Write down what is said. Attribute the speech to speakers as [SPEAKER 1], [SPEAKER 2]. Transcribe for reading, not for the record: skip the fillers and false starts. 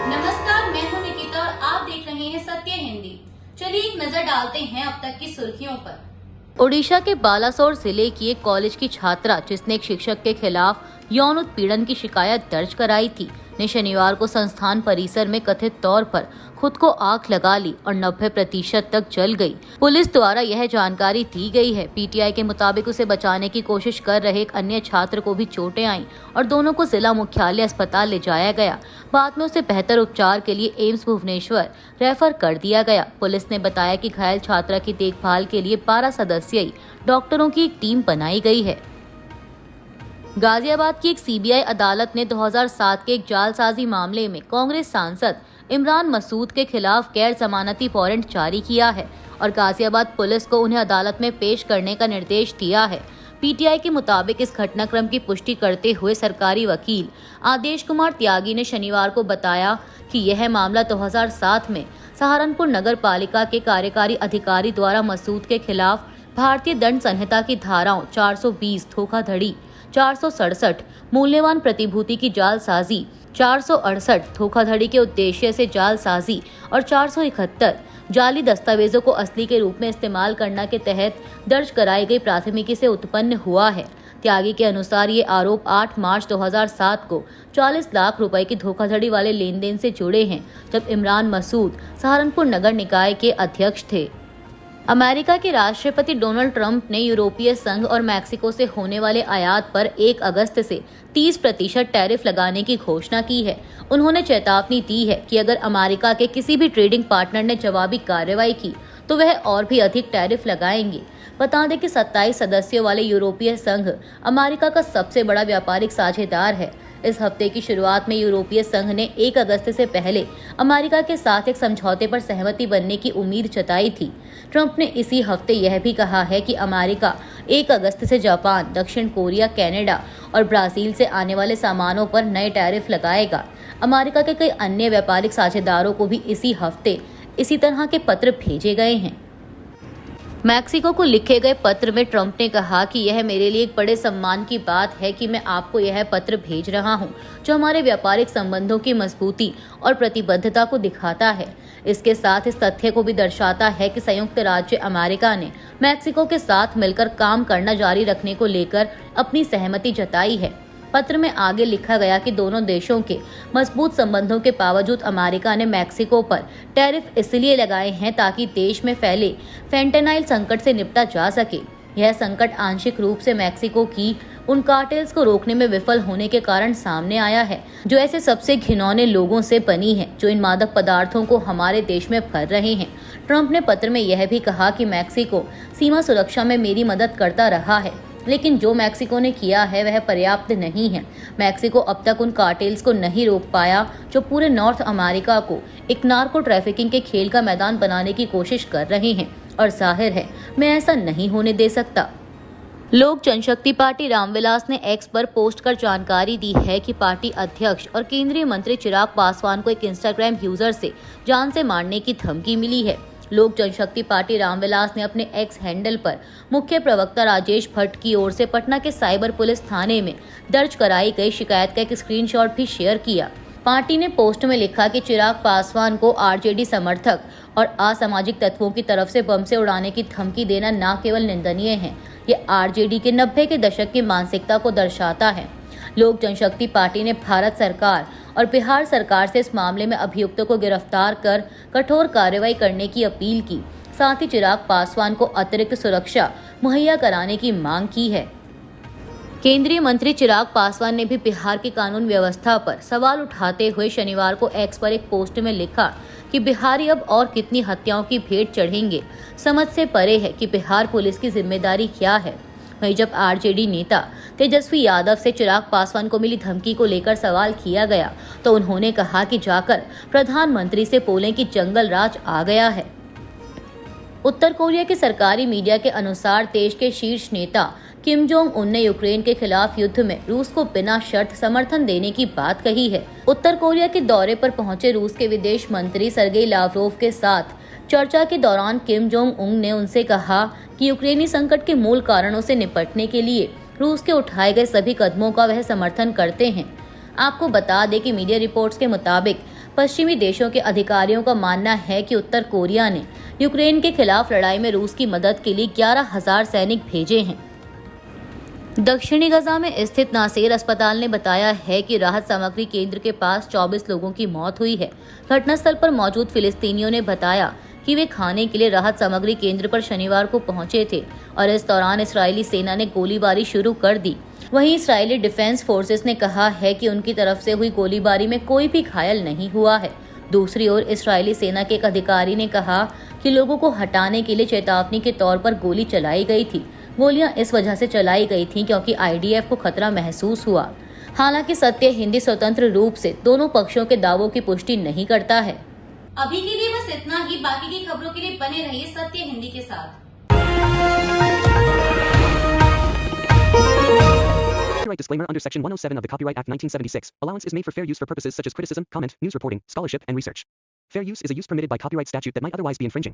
[SPEAKER 1] नमस्कार, मैं हूं निकिता और आप देख रहे हैं सत्य हिंदी। चलिए एक नजर डालते हैं अब तक की सुर्खियों पर।
[SPEAKER 2] ओडिशा के बालासोर जिले की एक कॉलेज की छात्रा जिसने एक शिक्षक के खिलाफ यौन उत्पीड़न की शिकायत दर्ज कराई थी, ने शनिवार को संस्थान परिसर में कथित तौर पर खुद को आग लगा ली और 90% तक जल गई। पुलिस द्वारा यह जानकारी दी गई है। पीटीआई के मुताबिक उसे बचाने की कोशिश कर रहे एक अन्य छात्र को भी चोटें आईं और दोनों को जिला मुख्यालय अस्पताल ले जाया गया। बाद में उसे बेहतर उपचार के लिए एम्स भुवनेश्वर रेफर कर दिया गया। पुलिस ने बताया कि घायल छात्रा की देखभाल के लिए 12 सदस्यीय डॉक्टरों की एक टीम बनाई गई है। गाजियाबाद की एक सीबीआई अदालत ने 2007 के एक जालसाजी मामले में कांग्रेस सांसद इमरान मसूद के खिलाफ गैर जमानती वारंट जारी किया है और गाजियाबाद पुलिस को उन्हें अदालत में पेश करने का निर्देश दिया है। पीटीआई के मुताबिक इस घटनाक्रम की पुष्टि करते हुए सरकारी वकील आदेश कुमार त्यागी ने शनिवार को बताया कि यह मामला 2007 में सहारनपुर नगर पालिका के कार्यकारी अधिकारी द्वारा मसूद के खिलाफ भारतीय दंड संहिता की धाराओं 420 धोखाधड़ी, 467 मूल्यवान प्रतिभूति की जालसाजी, 468 धोखाधड़ी के उद्देश्य से जालसाजी और 471 जाली दस्तावेजों को असली के रूप में इस्तेमाल करना के तहत दर्ज कराई गई प्राथमिकी से उत्पन्न हुआ है। त्यागी के अनुसार ये आरोप 8 मार्च 2007 को 40 लाख रुपए की धोखाधड़ी वाले लेन देन से जुड़े हैं, जब इमरान मसूद सहारनपुर नगर निकाय के अध्यक्ष थे। अमेरिका के राष्ट्रपति डोनाल्ड ट्रंप ने यूरोपीय संघ और मैक्सिको से होने वाले आयात पर 1 अगस्त से 30% टैरिफ लगाने की घोषणा की है। उन्होंने चेतावनी दी है कि अगर अमेरिका के किसी भी ट्रेडिंग पार्टनर ने जवाबी कार्रवाई की तो वह और भी अधिक टैरिफ लगाएंगे। बता दें कि 27 सदस्यों वाले यूरोपीय संघ अमेरिका का सबसे बड़ा व्यापारिक साझेदार है। इस हफ्ते की शुरुआत में यूरोपीय संघ ने 1 अगस्त से पहले अमेरिका के साथ एक समझौते पर सहमति बनने की उम्मीद जताई थी। ट्रंप ने इसी हफ्ते यह भी कहा है कि अमेरिका 1 अगस्त से जापान, दक्षिण कोरिया, कनाडा और ब्राजील से आने वाले सामानों पर नए टैरिफ लगाएगा। अमेरिका के कई अन्य व्यापारिक साझेदारों को भी इसी हफ्ते इसी तरह के पत्र भेजे गए हैं। मैक्सिको को लिखे गए पत्र में ट्रंप ने कहा कि यह मेरे लिए एक बड़े सम्मान की बात है कि मैं आपको यह पत्र भेज रहा हूं, जो हमारे व्यापारिक संबंधों की मजबूती और प्रतिबद्धता को दिखाता है। इसके साथ इस तथ्य को भी दर्शाता है कि संयुक्त राज्य अमेरिका ने मैक्सिको के साथ मिलकर काम करना जारी रखने को लेकर अपनी सहमति जताई है। पत्र में आगे लिखा गया कि दोनों देशों के मजबूत संबंधों के बावजूद अमेरिका ने मैक्सिको पर टैरिफ इसलिए लगाए हैं ताकि देश में फैले फेंटेनाइल संकट से निपटा जा सके। यह संकट आंशिक रूप से मैक्सिको की उन कार्टेल्स को रोकने में विफल होने के कारण सामने आया है, जो ऐसे सबसे घिनौने लोगों से बनी है जो इन मादक पदार्थों को हमारे देश में भर रहे हैं। ट्रंप ने पत्र में यह भी कहा कि मैक्सिको सीमा सुरक्षा में मेरी मदद करता रहा है, लेकिन जो मैक्सिको ने किया है वह पर्याप्त नहीं है। मैक्सिको अब तक उन कार्टेल्स को नहीं रोक पाया जो पूरे नॉर्थ अमेरिका को एक नार्को ट्रैफिकिंग के खेल का मैदान बनाने की कोशिश कर रहे हैं, और जाहिर है मैं ऐसा नहीं होने दे सकता। लोक जनशक्ति पार्टी रामविलास ने एक्स पर पोस्ट कर जानकारी दी है कि पार्टी अध्यक्ष और केंद्रीय मंत्री चिराग पासवान को एक इंस्टाग्राम यूजर से जान से मारने की धमकी मिली है। लोक जनशक्ति पार्टी रामविलास ने अपने एक्स हैंडल पर मुख्य प्रवक्ता राजेश भट्ट की ओर से पटना के साइबर पुलिस थाने में दर्ज कराई गई शिकायत का एक स्क्रीनशॉट भी शेयर किया। पार्टी ने पोस्ट में लिखा कि चिराग पासवान को आरजेडी समर्थक और असामाजिक तत्वों की तरफ से बम से उड़ाने की धमकी देना न केवल निंदनीय है, ये आरजेडी के 90 के दशक की मानसिकता को दर्शाता है। लोक जनशक्ति पार्टी ने भारत सरकार और बिहार सरकार से इस मामले में अभियुक्तों को गिरफ्तार कर कठोर कार्रवाई करने की अपील की। साथ ही चिराग पासवान को अतिरिक्त सुरक्षा मुहैया कराने की मांग की है। केंद्रीय मंत्री चिराग पासवान ने भी बिहार की कानून व्यवस्था पर सवाल उठाते हुए शनिवार को एक्स पर एक पोस्ट में लिखा कि बिहारी अब और कितनी हत्याओं की भेंट चढ़ेंगे, समझ से परे है कि बिहार पुलिस की जिम्मेदारी क्या है। वहीं जब आरजेडी नेता तेजस्वी यादव से चिराग पासवान को मिली धमकी को लेकर सवाल किया गया तो उन्होंने कहा कि जाकर प्रधानमंत्री से बोलें कि जंगल राज आ गया है। उत्तर कोरिया के सरकारी मीडिया के अनुसार देश के शीर्ष नेता किम जोंग उन ने यूक्रेन के खिलाफ युद्ध में रूस को बिना शर्त समर्थन देने की बात कही है। उत्तर कोरिया के दौरे पर पहुंचे रूस के विदेश मंत्री सर्गेई लावरोव के साथ चर्चा के दौरान किम जोंग उन ने उनसे कहा कि यूक्रेनी संकट के मूल कारणों से निपटने के लिए रूस के उठाए गए सभी कदमों का वह समर्थन करते हैं। आपको बता दें कि मीडिया रिपोर्ट्स के मुताबिक पश्चिमी देशों के अधिकारियों का मानना है कि उत्तर कोरिया ने यूक्रेन के खिलाफ लड़ाई में रूस की मदद के लिए 11,000 सैनिक भेजे हैं। दक्षिणी गजा में स्थित नासेर अस्पताल ने बताया है कि राहत सामग्री केंद्र के पास 24 लोगों की मौत हुई है। घटनास्थल पर मौजूद फिलिस्तीनियों ने बताया कि वे खाने के लिए राहत सामग्री केंद्र पर शनिवार को पहुंचे थे और इस दौरान इस्राएली सेना ने गोलीबारी शुरू कर दी। वहीं इस्राएली डिफेंस फोर्सेस ने कहा है कि उनकी तरफ से हुई गोलीबारी में कोई भी घायल नहीं हुआ है। दूसरी ओर इस्राएली सेना के एक अधिकारी ने कहा कि लोगों को हटाने के लिए चेतावनी के तौर पर गोली चलाई गई थी। गोलियां इस वजह से चलाई गई थीं क्योंकि आईडीएफ को खतरा महसूस हुआ। हालांकि सत्य हिंदी स्वतंत्र रूप से दोनों पक्षों के दावों की पुष्टि नहीं करता है।
[SPEAKER 1] अभी के लिए बस इतना ही। बाकी की खबरों के लिए बने रहिए सत्य हिंदी के साथ।
[SPEAKER 3] Copyright disclaimer under Section 107 of the Copyright Act 1976. Allowance is made for fair use for purposes such as criticism, comment, news reporting, scholarship, and research. Fair use is a use permitted by copyright statute that might otherwise be infringing.